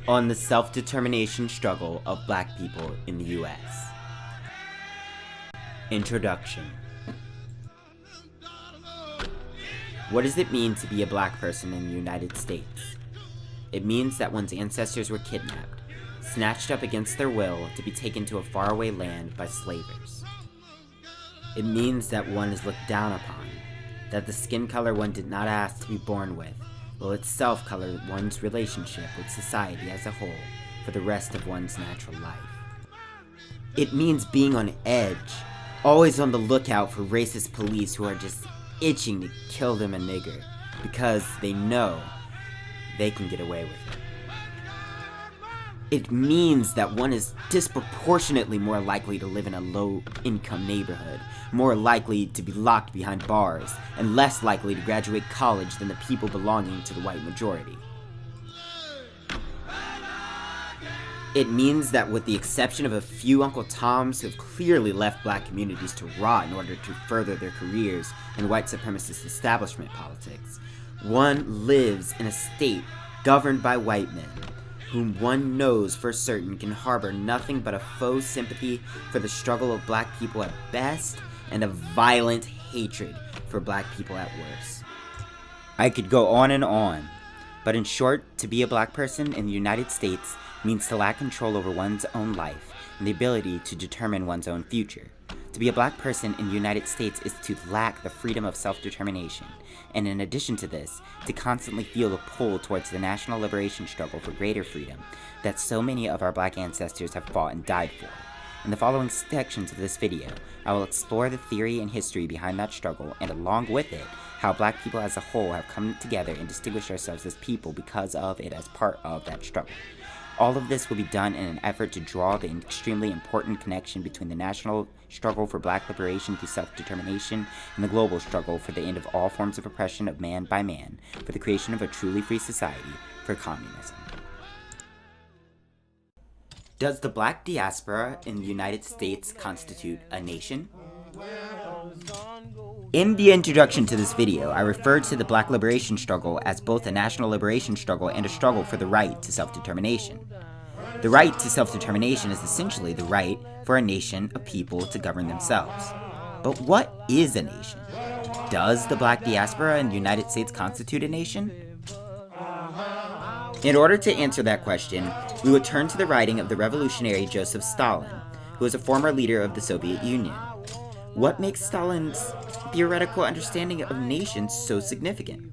On the self-determination struggle of black people in the U.S. Introduction. What does it mean to be a black person in the United States? It means that one's ancestors were kidnapped, snatched up against their will to be taken to a faraway land by slavers. It means that one is looked down upon, that the skin color one did not ask to be born with will itself color one's relationship with society as a whole for the rest of one's natural life. It means being on edge, always on the lookout for racist police who are just itching to kill them a nigger because they know they can get away with it. It means that one is disproportionately more likely to live in a low-income neighborhood, more likely to be locked behind bars, and less likely to graduate college than the people belonging to the white majority. It means that with the exception of a few Uncle Toms who have clearly left black communities to rot in order to further their careers in white supremacist establishment politics, one lives in a state governed by white men, whom one knows for certain can harbor nothing but a faux sympathy for the struggle of black people at best and a violent hatred for black people at worst. I could go on, but in short, to be a black person in the United States means to lack control over one's own life and the ability to determine one's own future. To be a black person in the United States is to lack the freedom of self-determination, and in addition to this, to constantly feel the pull towards the national liberation struggle for greater freedom that so many of our black ancestors have fought and died for. In the following sections of this video, I will explore the theory and history behind that struggle, and along with it, how black people as a whole have come together and distinguished ourselves as people because of it as part of that struggle. All of this will be done in an effort to draw the extremely important connection between the national struggle for black liberation through self-determination and the global struggle for the end of all forms of oppression of man by man, for the creation of a truly free society, for communism. Does the black diaspora in the United States constitute a nation? In the introduction to this video, I referred to the black liberation struggle as both a national liberation struggle and a struggle for the right to self-determination. The right to self-determination is essentially the right for a nation of people to govern themselves. But what is a nation? Does the black diaspora in the United States constitute a nation? In order to answer that question, we would turn to the writing of the revolutionary Joseph Stalin, who was a former leader of the Soviet Union. What makes Stalin's theoretical understanding of nations so significant?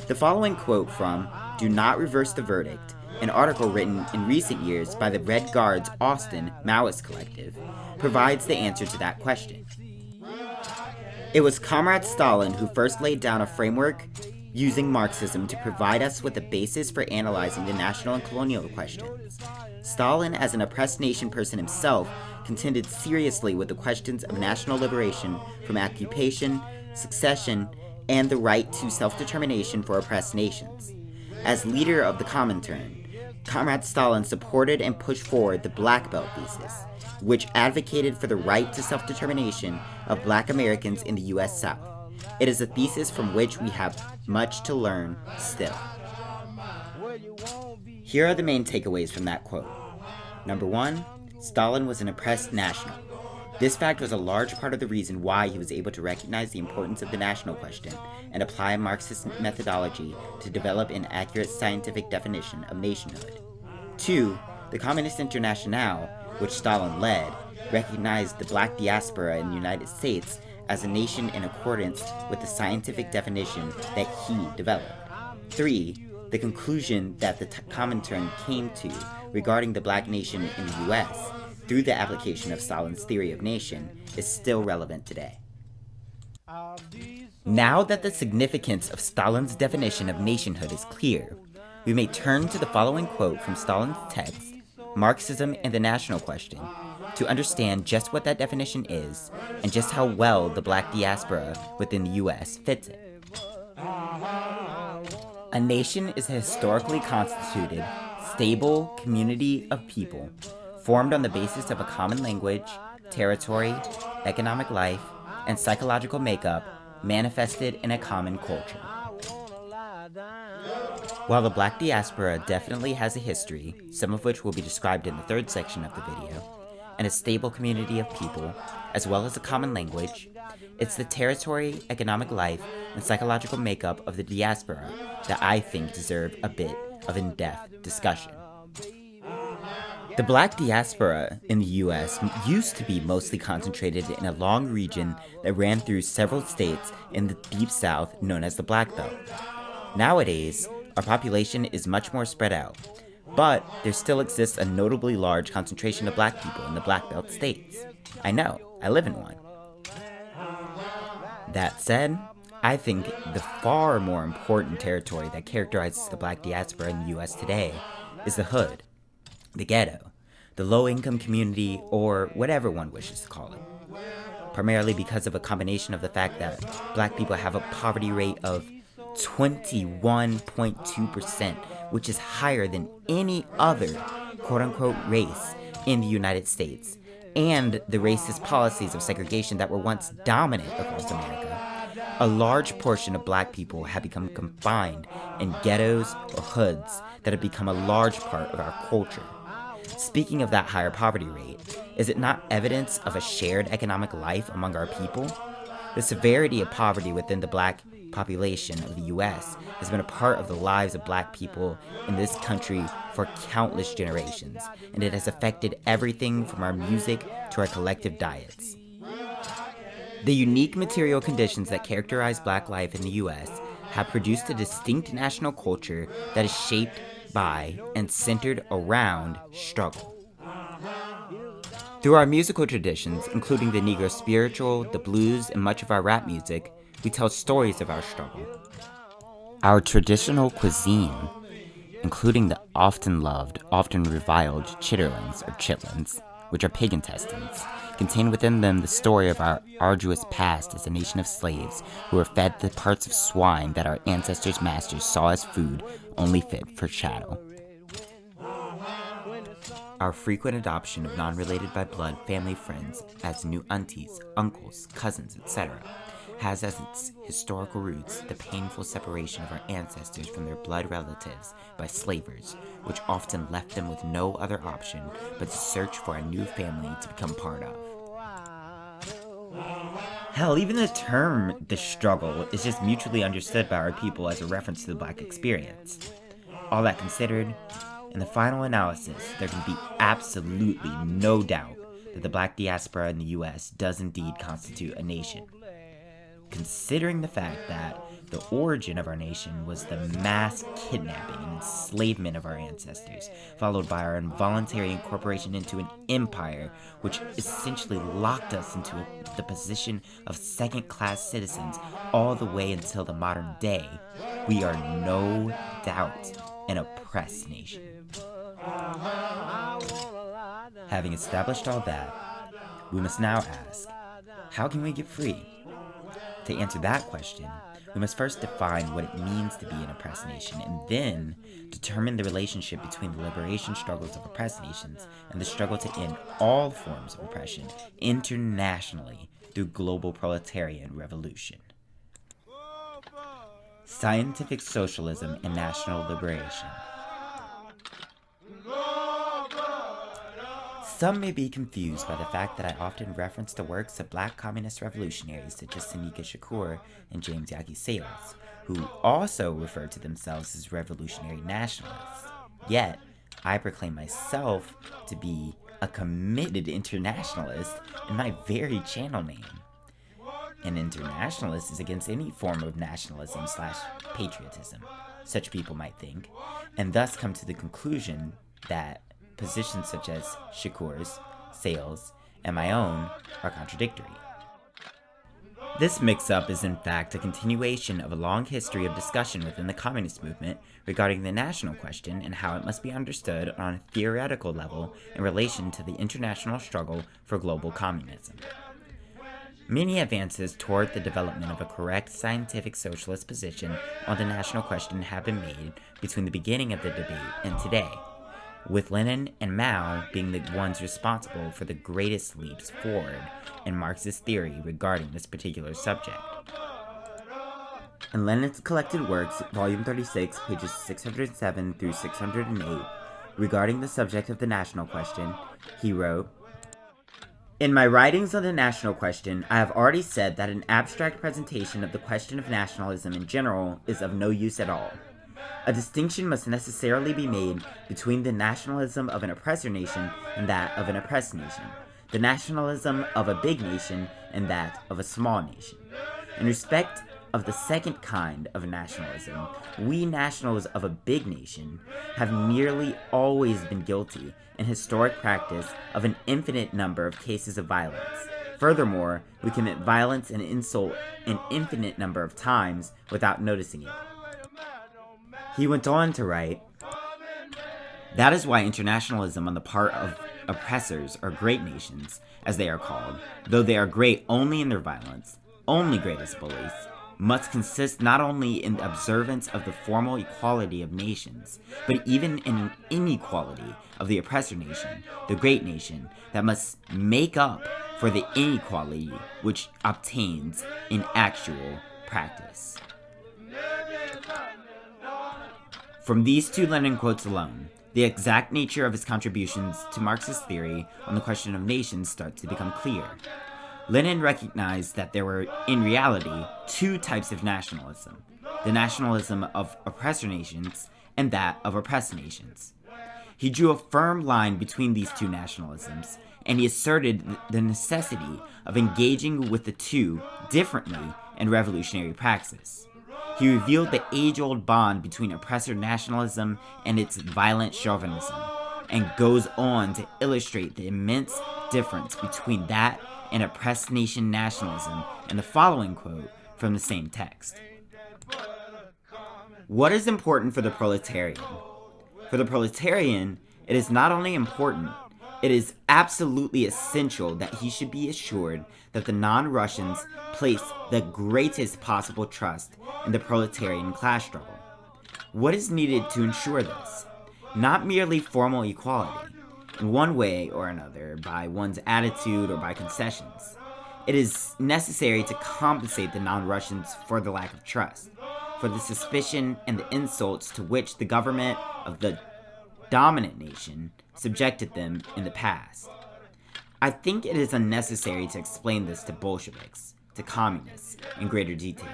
The following quote from Do Not Reverse the Verdict, an article written in recent years by the Red Guard's Austin Maoist Collective, provides the answer to that question. It was Comrade Stalin who first laid down a framework using Marxism to provide us with a basis for analyzing the national and colonial questions. Stalin, as an oppressed nation person himself, contended seriously with the questions of national liberation from occupation, succession, and the right to self-determination for oppressed nations. As leader of the Comintern, Comrade Stalin supported and pushed forward the Black Belt thesis, which advocated for the right to self-determination of black Americans in the U.S. South. It is a thesis from which we have much to learn still. Here are the main takeaways from that quote. Number 1, Stalin was an oppressed national. This fact was a large part of the reason why he was able to recognize the importance of the national question and apply a Marxist methodology to develop an accurate scientific definition of nationhood. 2, the Communist Internationale, which Stalin led, recognized the black diaspora in the United States as a nation in accordance with the scientific definition that he developed. 3, the conclusion that the Comintern came to regarding the black nation in the U.S. through the application of Stalin's theory of nation is still relevant today. Now that the significance of Stalin's definition of nationhood is clear, we may turn to the following quote from Stalin's text, Marxism and the National Question, to understand just what that definition is and just how well the black diaspora within the US fits it. A nation is a historically constituted, stable community of people formed on the basis of a common language, territory, economic life, and psychological makeup manifested in a common culture. While the black diaspora definitely has a history, some of which will be described in the third section of the video, and a stable community of people, as well as a common language, it's the territory, economic life, and psychological makeup of the diaspora that I think deserve a bit of in-depth discussion. The black diaspora in the US used to be mostly concentrated in a long region that ran through several states in the Deep South known as the Black Belt. Nowadays, our population is much more spread out, but there still exists a notably large concentration of black people in the Black Belt states. I know, I live in one. That said, I think the far more important territory that characterizes the black diaspora in the US today is the hood, the ghetto, the low-income community, or whatever one wishes to call it. Primarily because of a combination of the fact that black people have a poverty rate of 21.2%, which is higher than any other quote-unquote race in the United States, and the racist policies of segregation that were once dominant across America. A large portion of black people have become confined in ghettos or hoods that have become a large part of our culture. Speaking of that higher poverty rate, is it not evidence of a shared economic life among our people? The severity of poverty within the black population of the US has been a part of the lives of black people in this country for countless generations, and it has affected everything from our music to our collective diets. The unique material conditions that characterize black life in the US have produced a distinct national culture that is shaped by and centered around struggle. Through our musical traditions, including the Negro spiritual, the blues, and much of our rap music, we tell stories of our struggle. Our traditional cuisine, including the often loved, often reviled chitterlings or chitlins, which are pig intestines, contain within them the story of our arduous past as a nation of slaves who were fed the parts of swine that our ancestors' masters saw as food only fit for chattel. Our frequent adoption of non-related by blood family friends as new aunties, uncles, cousins, etc. has as its historical roots the painful separation of our ancestors from their blood relatives by slavers, which often left them with no other option but to search for a new family to become part of. Hell, even the term "the struggle" is just mutually understood by our people as a reference to the black experience. All that considered, in the final analysis, there can be absolutely no doubt that the black diaspora in the US does indeed constitute a nation. Considering the fact that the origin of our nation was the mass kidnapping and enslavement of our ancestors, followed by our involuntary incorporation into an empire which essentially locked us into the position of second-class citizens all the way until the modern day, we are no doubt an oppressed nation. Having established all that, we must now ask, how can we get free? To answer that question, we must first define what it means to be an oppressed nation, and then determine the relationship between the liberation struggles of oppressed nations and the struggle to end all forms of oppression internationally through global proletarian revolution. Scientific socialism and national liberation. Some may be confused by the fact that I often reference the works of black communist revolutionaries such as Seneca Shakur and James Yaki Sayles, who also refer to themselves as revolutionary nationalists. Yet, I proclaim myself to be a committed internationalist in my very channel name. An internationalist is against any form of nationalism/patriotism, such people might think, and thus come to the conclusion that positions such as Shakur's, Sayles, and my own are contradictory. This mix-up is in fact a continuation of a long history of discussion within the communist movement regarding the national question and how it must be understood on a theoretical level in relation to the international struggle for global communism. Many advances toward the development of a correct scientific socialist position on the national question have been made between the beginning of the debate and today, with Lenin and Mao being the ones responsible for the greatest leaps forward in Marxist theory regarding this particular subject. In Lenin's collected works, volume 36, pages 607 through 608, regarding the subject of the national question, he wrote, "In my writings on the national question, I have already said that an abstract presentation of the question of nationalism in general is of no use at all. A distinction must necessarily be made between the nationalism of an oppressor nation and that of an oppressed nation, the nationalism of a big nation and that of a small nation. In respect of the second kind of nationalism, we nationals of a big nation have nearly always been guilty in historic practice of an infinite number of cases of violence. Furthermore, we commit violence and insult an infinite number of times without noticing it." He went on to write, "That is why internationalism on the part of oppressors or great nations, as they are called, though they are great only in their violence, only great as bullies, must consist not only in the observance of the formal equality of nations, but even in an inequality of the oppressor nation, the great nation, that must make up for the inequality which obtains in actual practice." From these two Lenin quotes alone, the exact nature of his contributions to Marxist theory on the question of nations starts to become clear. Lenin recognized that there were, in reality, two types of nationalism: the nationalism of oppressor nations and that of oppressed nations. He drew a firm line between these two nationalisms, and he asserted the necessity of engaging with the two differently in revolutionary praxis. He revealed the age-old bond between oppressor nationalism and its violent chauvinism, and goes on to illustrate the immense difference between that and oppressed nation nationalism in the following quote from the same text. "What is important for the proletarian? For the proletarian, it is not only important, it is absolutely essential that he should be assured that the non-Russians place the greatest possible trust in the proletarian class struggle. What is needed to ensure this? Not merely formal equality, in one way or another, by one's attitude or by concessions. It is necessary to compensate the non-Russians for the lack of trust, for the suspicion and the insults to which the government of the dominant nation subjected them in the past. I think it is unnecessary to explain this to Bolsheviks, to communists, in greater detail.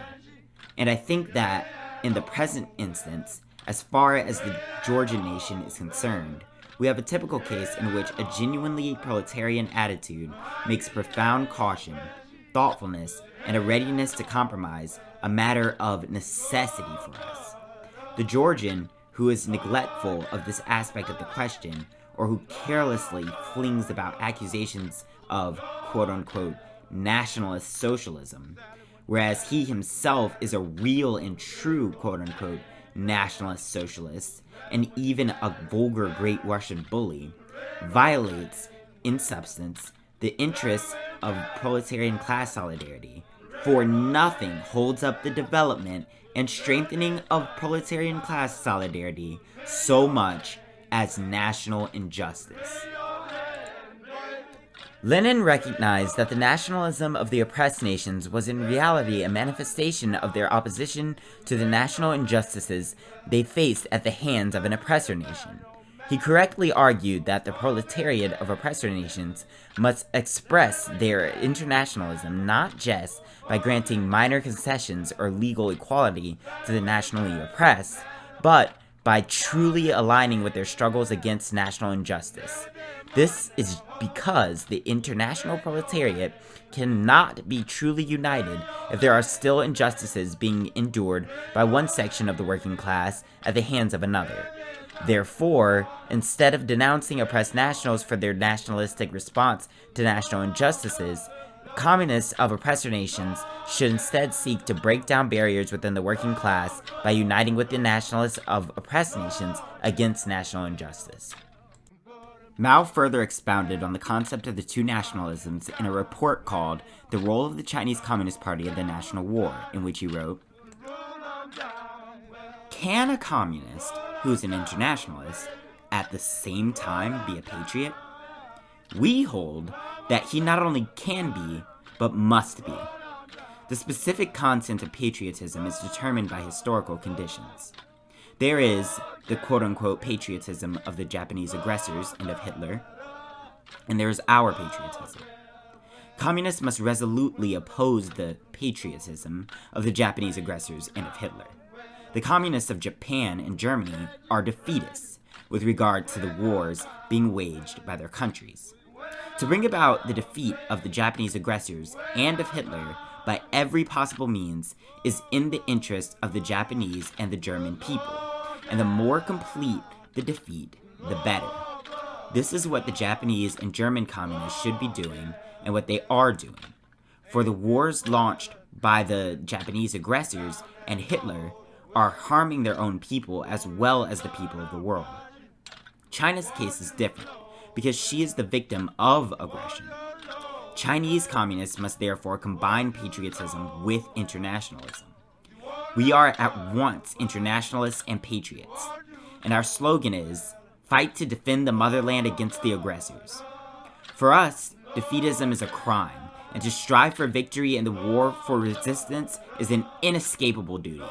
And I think that, in the present instance, as far as the Georgian nation is concerned, we have a typical case in which a genuinely proletarian attitude makes profound caution, thoughtfulness, and a readiness to compromise a matter of necessity for us. The Georgian, who is neglectful of this aspect of the question, or who carelessly flings about accusations of quote-unquote nationalist socialism, whereas he himself is a real and true quote-unquote nationalist socialist, and even a vulgar great Russian bully, violates, in substance, the interests of proletarian class solidarity, for nothing holds up the development and strengthening of proletarian class solidarity so much as national injustice. Lenin recognized that the nationalism of the oppressed nations was in reality a manifestation of their opposition to the national injustices they faced at the hands of an oppressor nation. He correctly argued that the proletariat of oppressor nations must express their internationalism not just by granting minor concessions or legal equality to the nationally oppressed, but by truly aligning with their struggles against national injustice. This is because the international proletariat cannot be truly united if there are still injustices being endured by one section of the working class at the hands of another. Therefore, instead of denouncing oppressed nationals for their nationalistic response to national injustices, Communists of oppressor nations should instead seek to break down barriers within the working class by uniting with the nationalists of oppressed nations against national injustice. Mao further expounded on the concept of the two nationalisms in a report called The Role of the Chinese Communist Party in the National War, in which he wrote, "Can a communist, who is an internationalist, at the same time be a patriot? We hold that he not only can be, but must be. The specific content of patriotism is determined by historical conditions. There is the quote-unquote patriotism of the Japanese aggressors and of Hitler, and there is our patriotism. Communists must resolutely oppose the patriotism of the Japanese aggressors and of Hitler. The communists of Japan and Germany are defeatists with regard to the wars being waged by their countries. To bring about the defeat of the Japanese aggressors and of Hitler by every possible means is in the interest of the Japanese and the German people, and the more complete the defeat, the better. This is what the Japanese and German communists should be doing, and what they are doing. For the wars launched by the Japanese aggressors and Hitler are harming their own people as well as the people of the world. China's case is different, because she is the victim of aggression. Chinese communists must therefore combine patriotism with internationalism. We are at once internationalists and patriots, and our slogan is, fight to defend the motherland against the aggressors. For us, defeatism is a crime, and to strive for victory in the war for resistance is an inescapable duty.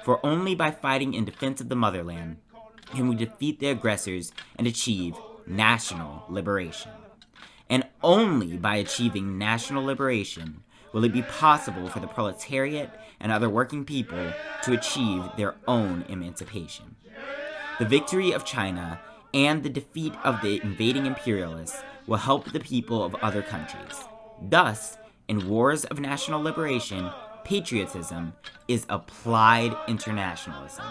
For only by fighting in defense of the motherland can we defeat the aggressors and achieve national liberation. And only by achieving national liberation will it be possible for the proletariat and other working people to achieve their own emancipation. The victory of China and the defeat of the invading imperialists will help the people of other countries. Thus, in wars of national liberation, patriotism is applied internationalism.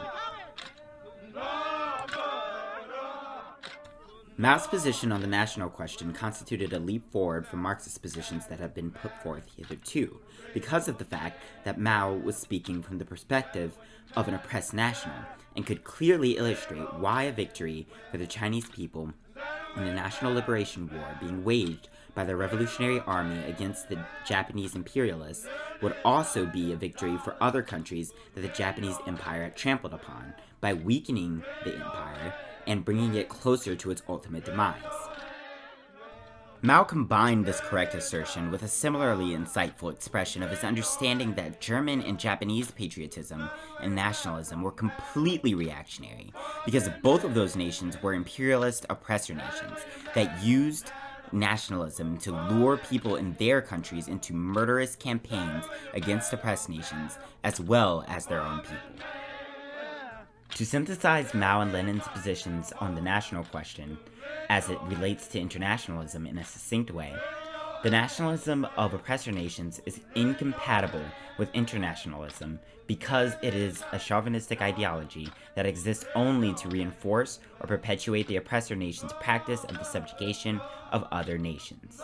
Mao's position on the national question constituted a leap forward from Marxist positions that have been put forth hitherto, because of the fact that Mao was speaking from the perspective of an oppressed national, and could clearly illustrate why a victory for the Chinese people in the National Liberation War being waged by the Revolutionary Army against the Japanese imperialists would also be a victory for other countries that the Japanese Empire had trampled upon by weakening the empire and bringing it closer to its ultimate demise. Mao combined this correct assertion with a similarly insightful expression of his understanding that German and Japanese patriotism and nationalism were completely reactionary, because both of those nations were imperialist oppressor nations that used nationalism to lure people in their countries into murderous campaigns against oppressed nations as well as their own people. To synthesize Mao and Lenin's positions on the national question, as it relates to internationalism in a succinct way, the nationalism of oppressor nations is incompatible with internationalism because it is a chauvinistic ideology that exists only to reinforce or perpetuate the oppressor nation's practice of the subjugation of other nations.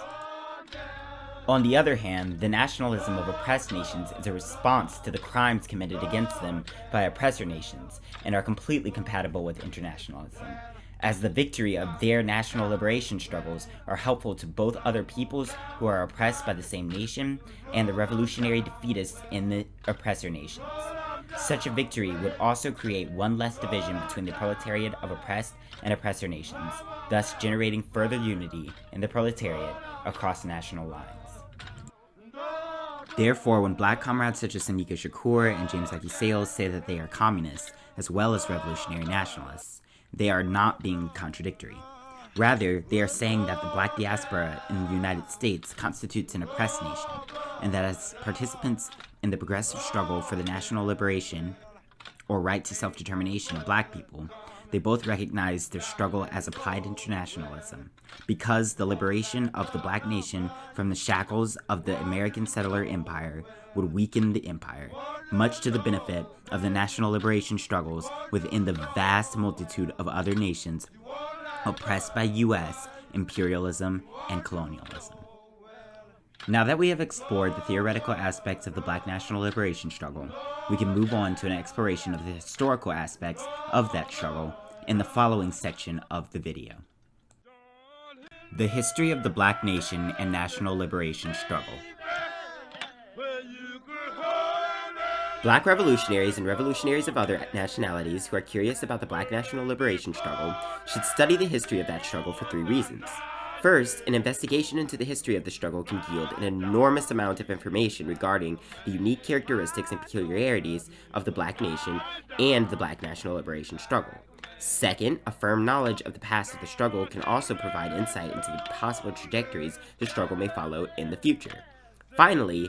On the other hand, the nationalism of oppressed nations is a response to the crimes committed against them by oppressor nations and are completely compatible with internationalism, as the victory of their national liberation struggles are helpful to both other peoples who are oppressed by the same nation and the revolutionary defeatists in the oppressor nations. Such a victory would also create one less division between the proletariat of oppressed and oppressor nations, thus generating further unity in the proletariat across national lines. Therefore, when black comrades such as Sonika Shakur and James Yaki Sayles say that they are communists, as well as revolutionary nationalists, they are not being contradictory. Rather, they are saying that the black diaspora in the United States constitutes an oppressed nation, and that as participants in the progressive struggle for the national liberation, or right to self-determination of black people, they both recognize their struggle as applied internationalism, because the liberation of the black nation from the shackles of the American settler empire would weaken the empire, much to the benefit of the national liberation struggles within the vast multitude of other nations oppressed by U.S. imperialism and colonialism. Now that we have explored the theoretical aspects of the Black national liberation struggle, we can move on to an exploration of the historical aspects of that struggle in the following section of the video. The history of the Black nation and national liberation struggle. Black revolutionaries and revolutionaries of other nationalities who are curious about the Black national liberation struggle should study the history of that struggle for 3 reasons. First, an investigation into the history of the struggle can yield an enormous amount of information regarding the unique characteristics and peculiarities of the Black nation and the Black national liberation struggle. Second, a firm knowledge of the past of the struggle can also provide insight into the possible trajectories the struggle may follow in the future. Finally,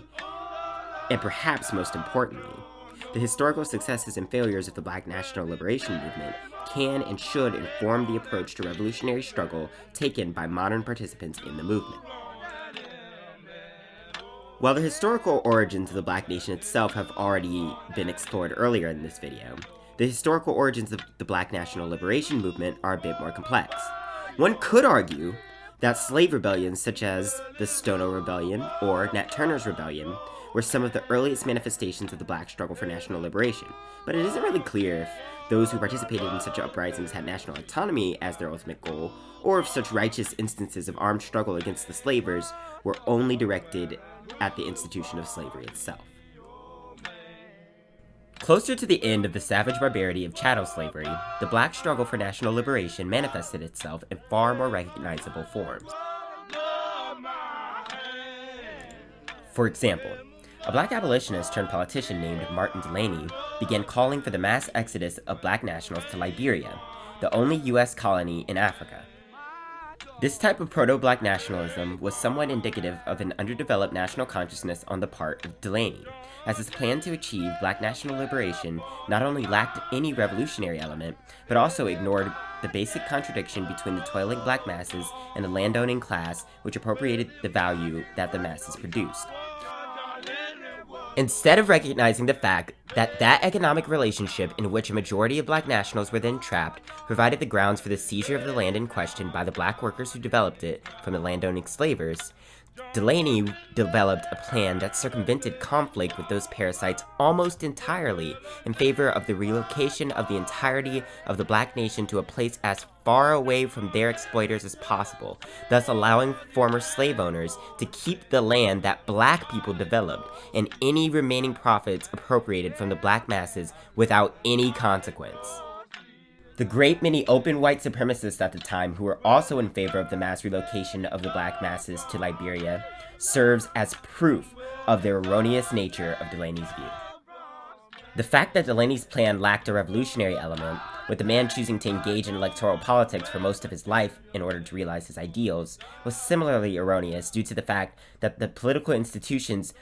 and perhaps most importantly, the historical successes and failures of the Black national liberation movement can and should inform the approach to revolutionary struggle taken by modern participants in the movement. While the historical origins of the Black nation itself have already been explored earlier in this video, the historical origins of the Black national liberation movement are a bit more complex. One could argue that slave rebellions such as the Stono Rebellion or Nat Turner's Rebellion were some of the earliest manifestations of the Black struggle for national liberation, but it isn't really clear if those who participated in such uprisings had national autonomy as their ultimate goal, or if such righteous instances of armed struggle against the slavers were only directed at the institution of slavery itself. Closer to the end of the savage barbarity of chattel slavery, the Black struggle for national liberation manifested itself in far more recognizable forms. For example, a Black abolitionist turned politician named Martin Delany began calling for the mass exodus of Black nationals to Liberia, the only U.S. colony in Africa. This type of proto-Black nationalism was somewhat indicative of an underdeveloped national consciousness on the part of Delany, as his plan to achieve Black national liberation not only lacked any revolutionary element, but also ignored the basic contradiction between the toiling Black masses and the landowning class, which appropriated the value that the masses produced. Instead of recognizing the fact that that economic relationship in which a majority of Black nationals were then trapped provided the grounds for the seizure of the land in question by the Black workers who developed it from the landowning slavers, Delany developed a plan that circumvented conflict with those parasites almost entirely in favor of the relocation of the entirety of the Black nation to a place as far away from their exploiters as possible, thus allowing former slave owners to keep the land that Black people developed and any remaining profits appropriated from the Black masses without any consequence. The great many open white supremacists at the time who were also in favor of the mass relocation of the Black masses to Liberia serves as proof of the erroneous nature of Delany's view. The fact that Delany's plan lacked a revolutionary element, with the man choosing to engage in electoral politics for most of his life in order to realize his ideals, was similarly erroneous due to the fact that the political institutions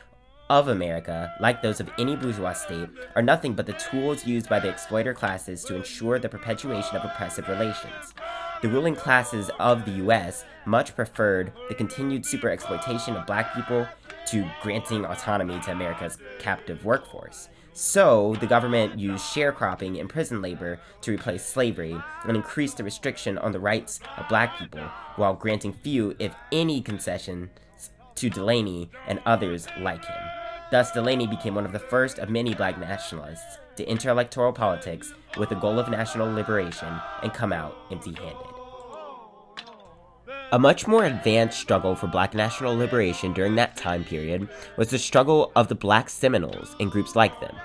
of America, like those of any bourgeois state, are nothing but the tools used by the exploiter classes to ensure the perpetuation of oppressive relations. The ruling classes of the U.S. much preferred the continued super-exploitation of Black people to granting autonomy to America's captive workforce. So, the government used sharecropping and prison labor to replace slavery and increased the restriction on the rights of Black people, while granting few, if any, concessions to Delany and others like him. Thus, Delany became one of the first of many Black nationalists to enter electoral politics with the goal of national liberation and come out empty-handed. A much more advanced struggle for Black national liberation during that time period was the struggle of the Black Seminoles and groups like them.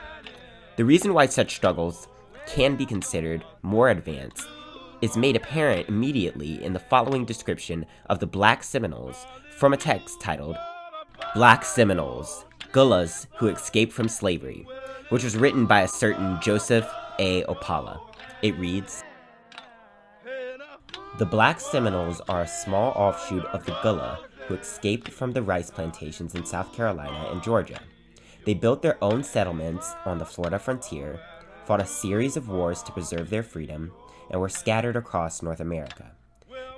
The reason why such struggles can be considered more advanced is made apparent immediately in the following description of the Black Seminoles from a text titled Black Seminoles, Gullahs Who Escaped from Slavery, which was written by a certain Joseph A. Opala. It reads, "The Black Seminoles are a small offshoot of the Gullah who escaped from the rice plantations in South Carolina and Georgia. They built their own settlements on the Florida frontier, fought a series of wars to preserve their freedom, and were scattered across North America.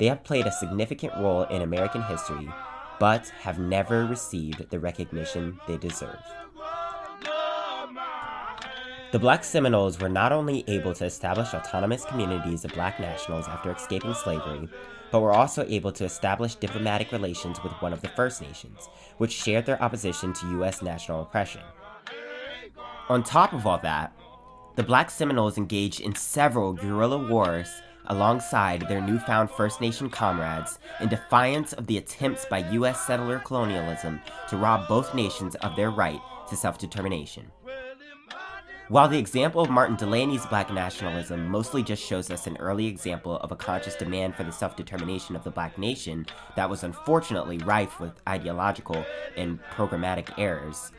They have played a significant role in American history, but have never received the recognition they deserve." The Black Seminoles were not only able to establish autonomous communities of Black nationals after escaping slavery, but were also able to establish diplomatic relations with one of the First Nations, which shared their opposition to U.S. national oppression. On top of all that, the Black Seminoles engaged in several guerrilla wars alongside their newfound First Nation comrades in defiance of the attempts by U.S. settler colonialism to rob both nations of their right to self-determination. While the example of Martin Delany's Black nationalism mostly just shows us an early example of a conscious demand for the self-determination of the Black nation that was unfortunately rife with ideological and programmatic errors,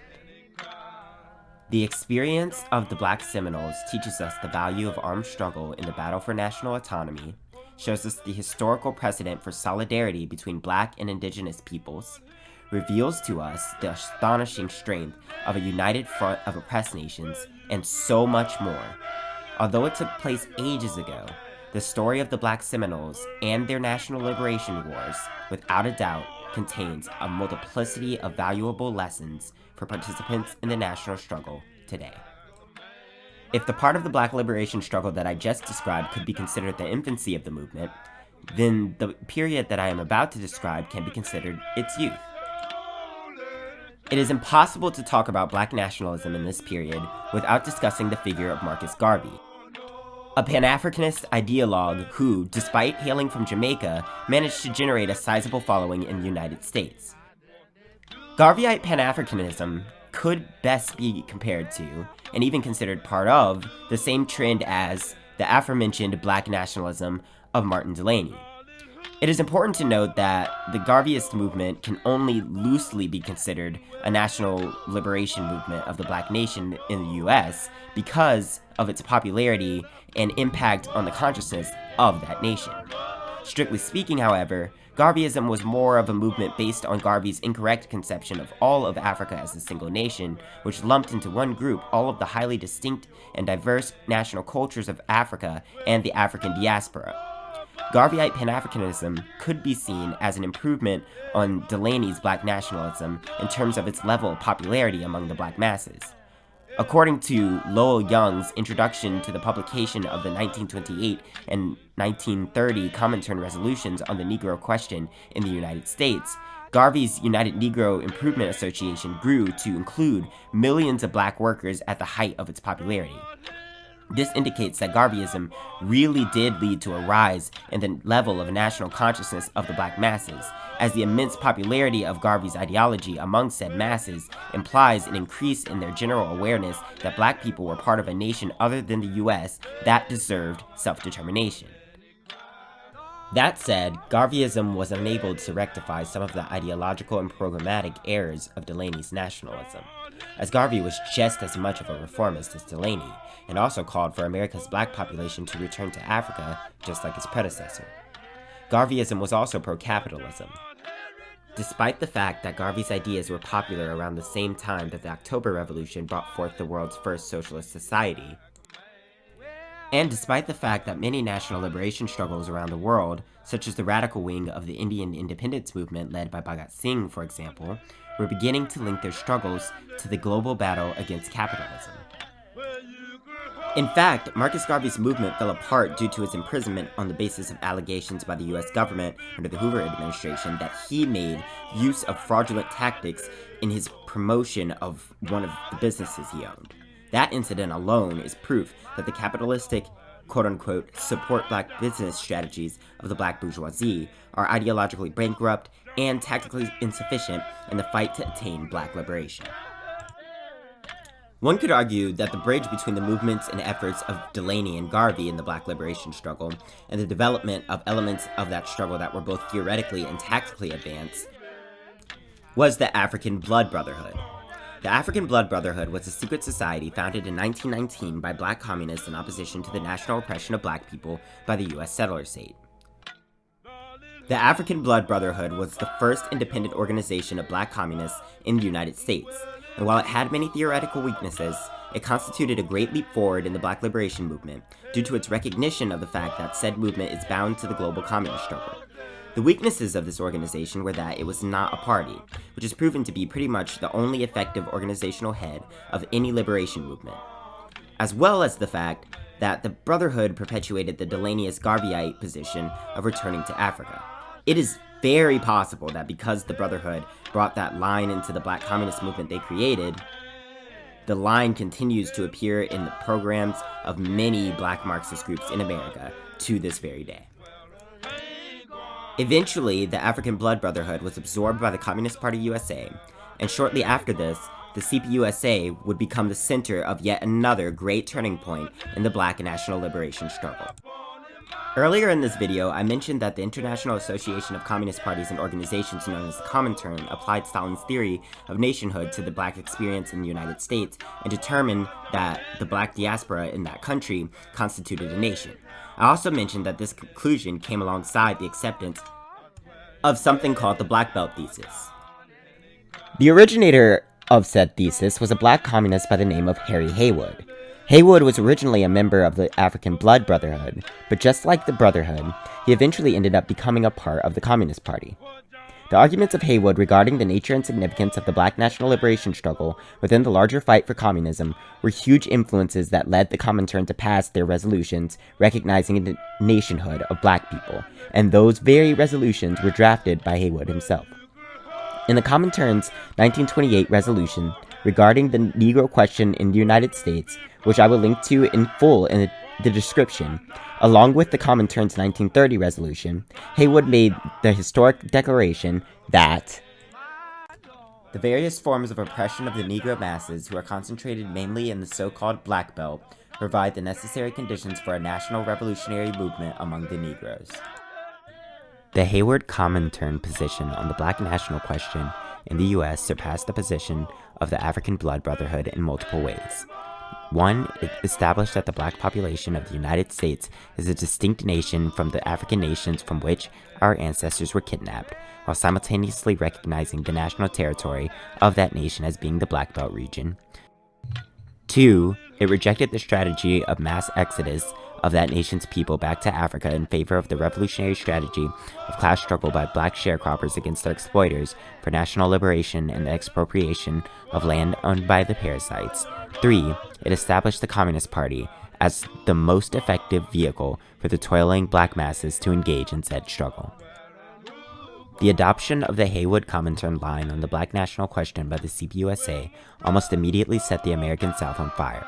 the experience of the Black Seminoles teaches us the value of armed struggle in the battle for national autonomy, shows us the historical precedent for solidarity between Black and Indigenous peoples, reveals to us the astonishing strength of a united front of oppressed nations, and so much more. Although it took place ages ago, the story of the Black Seminoles and their national liberation wars, without a doubt, contains a multiplicity of valuable lessons for participants in the national struggle today. If the part of the Black liberation struggle that I just described could be considered the infancy of the movement, then the period that I am about to describe can be considered its youth. It is impossible to talk about Black nationalism in this period without discussing the figure of Marcus Garvey, a Pan-Africanist ideologue who, despite hailing from Jamaica, managed to generate a sizable following in the United States. Garveyite Pan-Africanism could best be compared to, and even considered part of, the same trend as the aforementioned Black nationalism of Martin Delany. It is important to note that the Garveyist movement can only loosely be considered a national liberation movement of the Black nation in the US because of its popularity and impact on the consciousness of that nation. Strictly speaking, however, Garveyism was more of a movement based on Garvey's incorrect conception of all of Africa as a single nation, which lumped into one group all of the highly distinct and diverse national cultures of Africa and the African diaspora. Garveyite Pan-Africanism could be seen as an improvement on Delany's Black nationalism in terms of its level of popularity among the Black masses. According to Lowell Young's introduction to the publication of the 1928 and 1930 Comintern resolutions on the Negro question in the United States, Garvey's United Negro Improvement Association grew to include millions of Black workers at the height of its popularity. This indicates that Garveyism really did lead to a rise in the level of national consciousness of the Black masses, as the immense popularity of Garvey's ideology among said masses implies an increase in their general awareness that Black people were part of a nation other than the US that deserved self-determination. That said, Garveyism was unable to rectify some of the ideological and programmatic errors of Delany's nationalism, as Garvey was just as much of a reformist as Delany, and also called for America's Black population to return to Africa, just like his predecessor. Garveyism was also pro-capitalism. Despite the fact that Garvey's ideas were popular around the same time that the October Revolution brought forth the world's first socialist society, and despite the fact that many national liberation struggles around the world, such as the radical wing of the Indian independence movement led by Bhagat Singh, for example, were beginning to link their struggles to the global battle against capitalism. In fact, Marcus Garvey's movement fell apart due to his imprisonment on the basis of allegations by the US government under the Hoover administration that he made use of fraudulent tactics in his promotion of one of the businesses he owned. That incident alone is proof that the capitalistic, quote-unquote, support Black business strategies of the Black bourgeoisie are ideologically bankrupt and tactically insufficient in the fight to attain Black liberation. One could argue that the bridge between the movements and efforts of Delany and Garvey in the Black liberation struggle, and the development of elements of that struggle that were both theoretically and tactically advanced, was the African Blood Brotherhood. The African Blood Brotherhood was a secret society founded in 1919 by Black communists in opposition to the national oppression of Black people by the US settler state. The African Blood Brotherhood was the first independent organization of Black communists in the United States, and while it had many theoretical weaknesses, it constituted a great leap forward in the Black liberation movement due to its recognition of the fact that said movement is bound to the global communist struggle. The weaknesses of this organization were that it was not a party, which has proven to be pretty much the only effective organizational head of any liberation movement. as well as the fact that the Brotherhood perpetuated the Delanyist Garveyite position of returning to Africa. It is very possible that because the Brotherhood brought that line into the black communist movement they created, the line continues to appear in the programs of many black Marxist groups in America to this very day. Eventually, the African Blood Brotherhood was absorbed by the Communist Party USA, and shortly after this, the CPUSA would become the center of yet another great turning point in the black national liberation struggle. Earlier in this video, I mentioned that the International Association of Communist Parties and Organizations known as the Comintern applied Stalin's theory of nationhood to the black experience in the United States and determined that the black diaspora in that country constituted a nation. I also mentioned that this conclusion came alongside the acceptance of something called the Black Belt thesis. The originator of said thesis was a black communist by the name of Harry Haywood. Haywood was originally a member of the African Blood Brotherhood, but just like the Brotherhood, he eventually ended up becoming a part of the Communist Party. The arguments of Haywood regarding the nature and significance of the black national liberation struggle within the larger fight for communism were huge influences that led the Comintern to pass their resolutions recognizing the nationhood of black people, and those very resolutions were drafted by Haywood himself. In the Comintern's 1928 resolution regarding the Negro question in the United States, which I will link to in full in the description, along with the Comintern's 1930 resolution, Haywood made the historic declaration that the various forms of oppression of the Negro masses, who are concentrated mainly in the so-called Black Belt, provide the necessary conditions for a national revolutionary movement among the Negroes. The Haywood Comintern position on the black national question in the U.S. surpassed the position of the African Blood Brotherhood in multiple ways. One, it established that the black population of the United States is a distinct nation from the African nations from which our ancestors were kidnapped, while simultaneously recognizing the national territory of that nation as being the Black Belt region. Two, it rejected the strategy of mass exodus of that nation's people back to Africa in favor of the revolutionary strategy of class struggle by black sharecroppers against their exploiters for national liberation and the expropriation of land owned by the parasites. 3. It established the Communist Party as the most effective vehicle for the toiling black masses to engage in said struggle. The adoption of the Haywood Comintern line on the black national question by the CPUSA almost immediately set the American South on fire.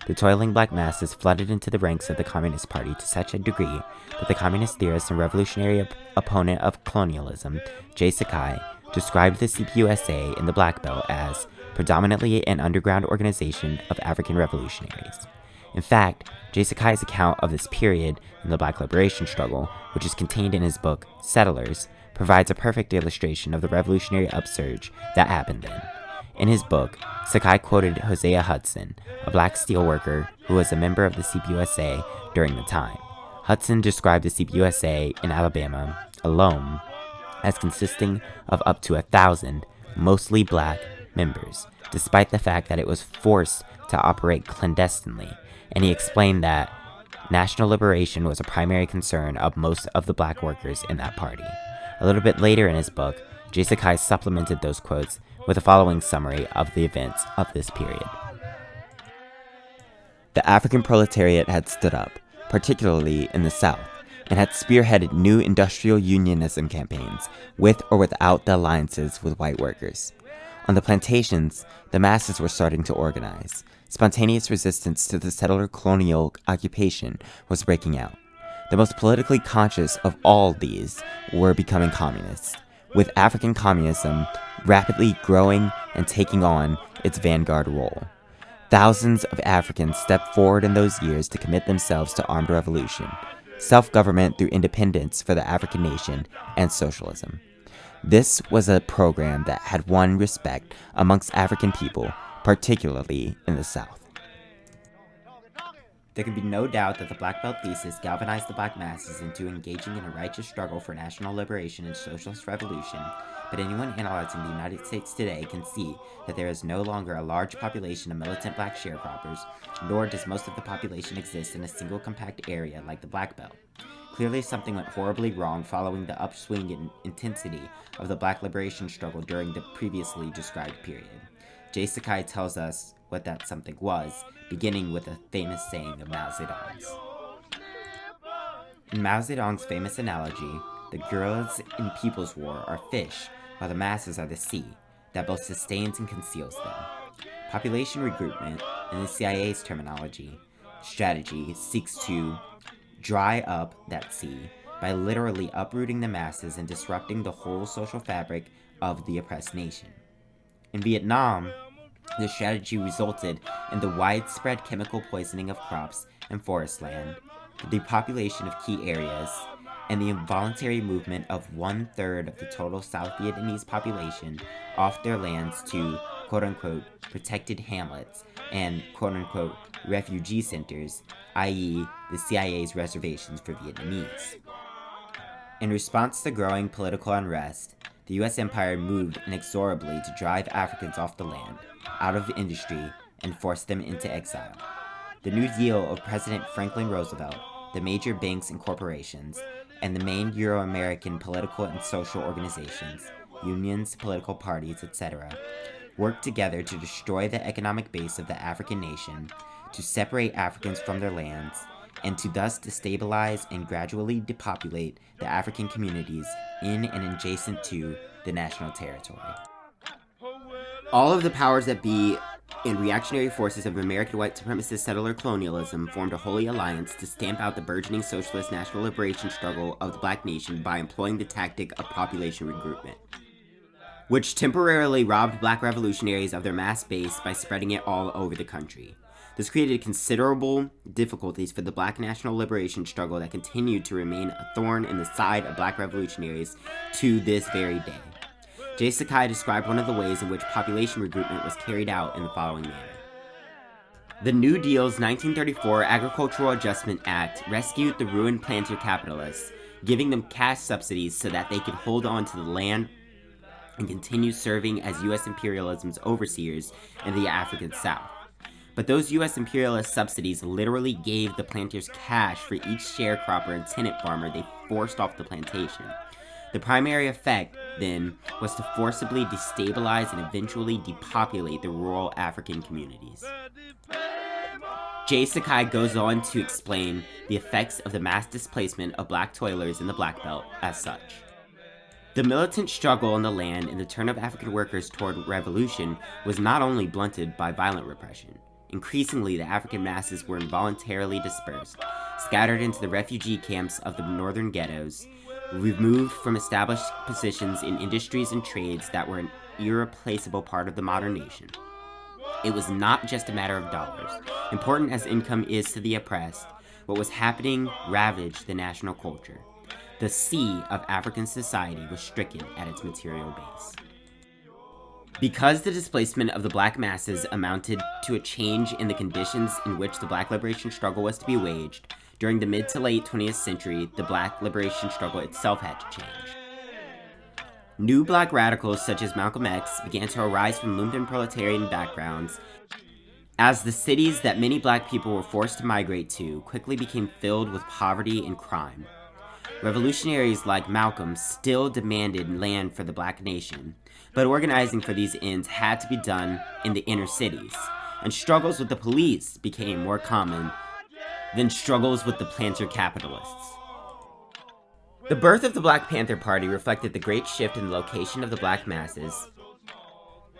The toiling black masses flooded into the ranks of the Communist Party to such a degree that the communist theorist and revolutionary opponent of colonialism, J. Sakai, described the CPUSA in the Black Belt as predominantly an underground organization of African revolutionaries. In fact, J. Sakai's account of this period in the black liberation struggle, which is contained in his book, Settlers, provides a perfect illustration of the revolutionary upsurge that happened then. In his book, Sakai quoted Hosea Hudson, a black steelworker who was a member of the CPUSA during the time. Hudson described the CPUSA in Alabama alone as consisting of up to 1,000, mostly black, members, despite the fact that it was forced to operate clandestinely, and he explained that national liberation was a primary concern of most of the black workers in that party. A little bit later in his book, J. Sakai supplemented those quotes with the following summary of the events of this period. The African proletariat had stood up, particularly in the South, and had spearheaded new industrial unionism campaigns, with or without the alliances with white workers. On the plantations, the masses were starting to organize. Spontaneous resistance to the settler colonial occupation was breaking out. The most politically conscious of all these were becoming communists, with African communism rapidly growing and taking on its vanguard role. Thousands of Africans stepped forward in those years to commit themselves to armed revolution, self-government through independence for the African nation, and socialism. This was a program that had won respect amongst African people, particularly in the South. There can be no doubt that the Black Belt thesis galvanized the black masses into engaging in a righteous struggle for national liberation and socialist revolution, but anyone analyzing the United States today can see that there is no longer a large population of militant black sharecroppers, nor does most of the population exist in a single compact area like the Black Belt. Clearly something went horribly wrong following the upswing in intensity of the black liberation struggle during the previously described period. J. Sakai tells us what that something was, beginning with a famous saying of Mao Zedong's. In Mao Zedong's famous analogy, the guerrillas in People's War are fish, while the masses are the sea, that both sustains and conceals them. Population recruitment, in the CIA's terminology, strategy seeks to dry up that sea by literally uprooting the masses and disrupting the whole social fabric of the oppressed nation. In Vietnam, the strategy resulted in the widespread chemical poisoning of crops and forest land, the depopulation of key areas, and the involuntary movement of 1/3 of the total South Vietnamese population off their lands to quote-unquote protected hamlets and quote-unquote refugee centers, i.e. the CIA's reservations for Vietnamese. In response to growing political unrest, the U.S. empire moved inexorably to drive Africans off the land, out of industry, and force them into exile. The New Deal of President Franklin Roosevelt, the major banks and corporations, and the main Euro-American political and social organizations, unions, political parties, etc., worked together to destroy the economic base of the African nation, to separate Africans from their lands, and to thus destabilize and gradually depopulate the African communities in and adjacent to the national territory. All of the powers that be and reactionary forces of American white supremacist settler colonialism formed a holy alliance to stamp out the burgeoning socialist national liberation struggle of the black nation by employing the tactic of population recruitment, which temporarily robbed black revolutionaries of their mass base by spreading it all over the country. This created considerable difficulties for the black national liberation struggle that continued to remain a thorn in the side of black revolutionaries to this very day. J. Sakai described one of the ways in which population recruitment was carried out in the following manner. The New Deal's 1934 Agricultural Adjustment Act rescued the ruined planter capitalists, giving them cash subsidies so that they could hold on to the land and continue serving as U.S. imperialism's overseers in the African South. But those U.S. imperialist subsidies literally gave the planters cash for each sharecropper and tenant farmer they forced off the plantation. The primary effect, then, was to forcibly destabilize and eventually depopulate the rural African communities. J. Sakai goes on to explain the effects of the mass displacement of black toilers in the Black Belt as such. The militant struggle on the land and the turn of African workers toward revolution was not only blunted by violent repression. Increasingly, the African masses were involuntarily dispersed, scattered into the refugee camps of the northern ghettos, removed from established positions in industries and trades that were an irreplaceable part of the modern nation. It was not just a matter of dollars. Important as income is to the oppressed, what was happening ravaged the national culture. The sea of African society was stricken at its material base. Because the displacement of the black masses amounted to a change in the conditions in which the black liberation struggle was to be waged, during the mid to late 20th century, the black liberation struggle itself had to change. New black radicals such as Malcolm X began to arise from lumpen proletarian backgrounds as the cities that many black people were forced to migrate to quickly became filled with poverty and crime. Revolutionaries like Malcolm still demanded land for the black nation, but organizing for these ends had to be done in the inner cities, and struggles with the police became more common than struggles with the planter capitalists. The birth of the Black Panther Party reflected the great shift in the location of the black masses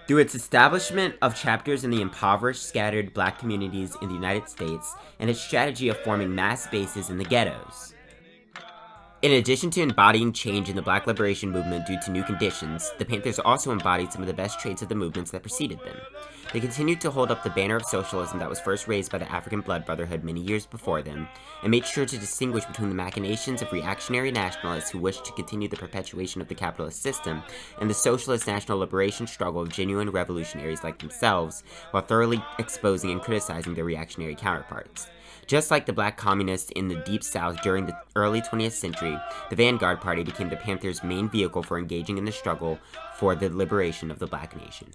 through its establishment of chapters in the impoverished, scattered black communities in the United States and its strategy of forming mass bases in the ghettos. In addition to embodying change in the black liberation movement due to new conditions, the Panthers also embodied some of the best traits of the movements that preceded them. They continued to hold up the banner of socialism that was first raised by the African Blood Brotherhood many years before them, and made sure to distinguish between the machinations of reactionary nationalists who wished to continue the perpetuation of the capitalist system, and the socialist national liberation struggle of genuine revolutionaries like themselves, while thoroughly exposing and criticizing their reactionary counterparts. Just like the black communists in the Deep South during the early 20th century, the Vanguard Party became the Panthers' main vehicle for engaging in the struggle for the liberation of the black nation.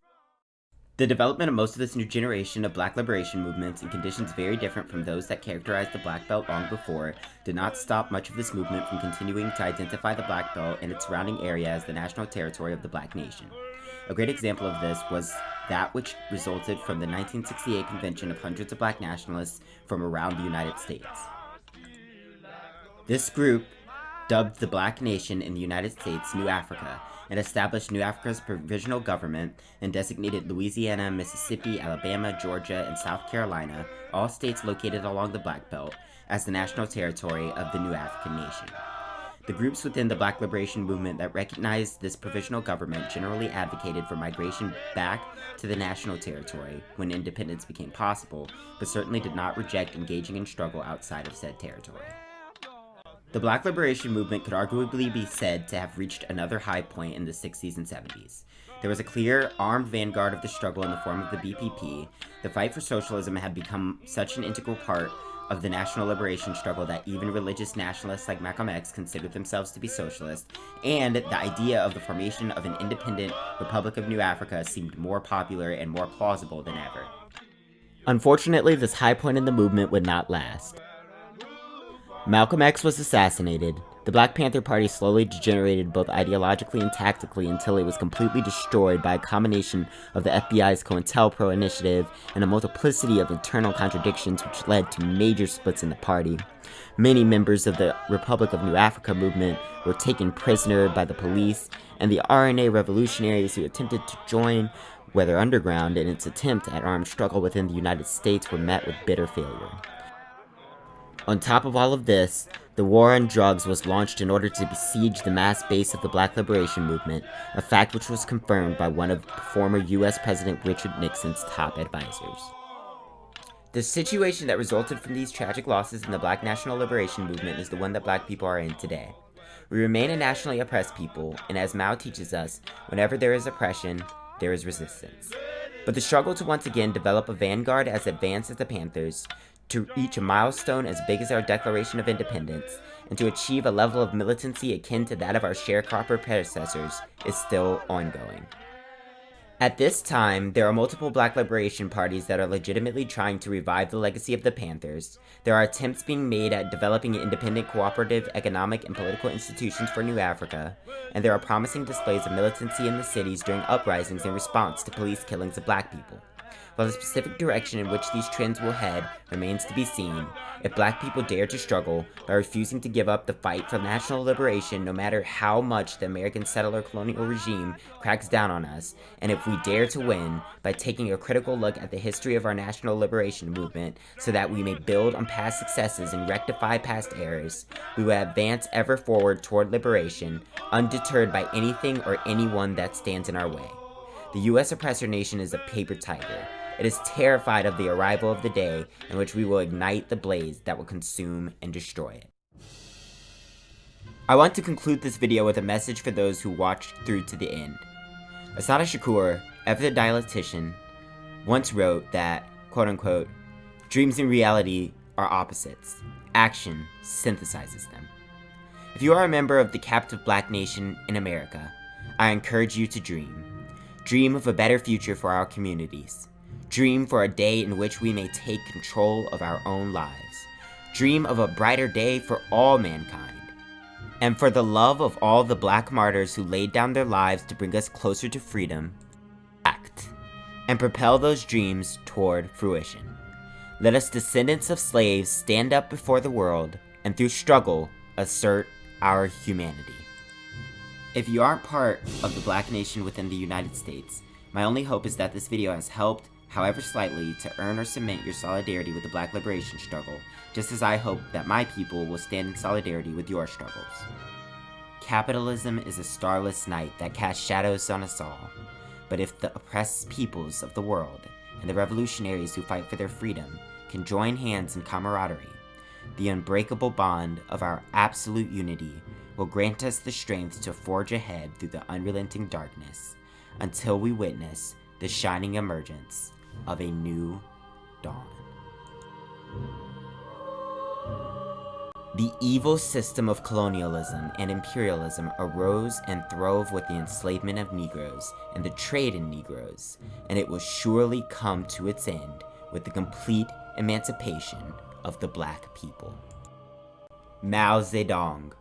The development of most of this new generation of black liberation movements in conditions very different from those that characterized the Black Belt long before did not stop much of this movement from continuing to identify the Black Belt and its surrounding area as the national territory of the Black nation. A great example of this was that which resulted from the 1968 convention of hundreds of black nationalists from around the United States. This group, dubbed the Black Nation in the United States New Africa, and established New Africa's provisional government and designated Louisiana, Mississippi, Alabama, Georgia, and South Carolina, all states located along the Black Belt, as the national territory of the new African nation. The groups within the Black Liberation Movement that recognized this provisional government generally advocated for migration back to the national territory when independence became possible, but certainly did not reject engaging in struggle outside of said territory. The Black Liberation Movement could arguably be said to have reached another high point in the 60s and 70s. There was a clear, armed vanguard of the struggle in the form of the BPP. The fight for socialism had become such an integral part of the national liberation struggle that even religious nationalists like Malcolm X considered themselves to be socialist, and the idea of the formation of an independent Republic of New Africa seemed more popular and more plausible than ever. Unfortunately, this high point in the movement would not last. Malcolm X was assassinated. The Black Panther Party slowly degenerated both ideologically and tactically until it was completely destroyed by a combination of the FBI's COINTELPRO initiative and a multiplicity of internal contradictions which led to major splits in the party. Many members of the Republic of New Africa movement were taken prisoner by the police, and the RNA revolutionaries who attempted to join, whether underground, in its attempt at armed struggle within the United States were met with bitter failure. On top of all of this, the war on drugs was launched in order to besiege the mass base of the Black Liberation Movement, a fact which was confirmed by one of former U.S. President Richard Nixon's top advisors. The situation that resulted from these tragic losses in the Black National Liberation Movement is the one that black people are in today. We remain a nationally oppressed people, and as Mao teaches us, whenever there is oppression, there is resistance. But the struggle to once again develop a vanguard as advanced as the Panthers, to reach a milestone as big as our Declaration of Independence, and to achieve a level of militancy akin to that of our sharecropper predecessors, is still ongoing. At this time, there are multiple black liberation parties that are legitimately trying to revive the legacy of the Panthers. There are attempts being made at developing independent cooperative economic and political institutions for New Africa, and there are promising displays of militancy in the cities during uprisings in response to police killings of black people. While the specific direction in which these trends will head remains to be seen, if black people dare to struggle by refusing to give up the fight for national liberation no matter how much the American settler colonial regime cracks down on us, and if we dare to win by taking a critical look at the history of our national liberation movement so that we may build on past successes and rectify past errors, we will advance ever forward toward liberation, undeterred by anything or anyone that stands in our way. The U.S. oppressor nation is a paper tiger. It is terrified of the arrival of the day in which we will ignite the blaze that will consume and destroy it. I want to conclude this video with a message for those who watched through to the end. Assata Shakur, ever the dialectician, once wrote that, quote-unquote, dreams and reality are opposites. Action synthesizes them. If you are a member of the captive black nation in America, I encourage you to dream. Dream of a better future for our communities. Dream for a day in which we may take control of our own lives. Dream of a brighter day for all mankind. And for the love of all the black martyrs who laid down their lives to bring us closer to freedom, act, and propel those dreams toward fruition. Let us descendants of slaves stand up before the world, and through struggle, assert our humanity. If you aren't part of the black nation within the United States, my only hope is that this video has helped, however slightly, to earn or cement your solidarity with the black liberation struggle, just as I hope that my people will stand in solidarity with your struggles. Capitalism is a starless night that casts shadows on us all, but if the oppressed peoples of the world and the revolutionaries who fight for their freedom can join hands in camaraderie, the unbreakable bond of our absolute unity will grant us the strength to forge ahead through the unrelenting darkness until we witness the shining emergence of a new dawn. The evil system of colonialism and imperialism arose and throve with the enslavement of Negroes and the trade in Negroes, and it will surely come to its end with the complete emancipation of the black people. Mao Zedong.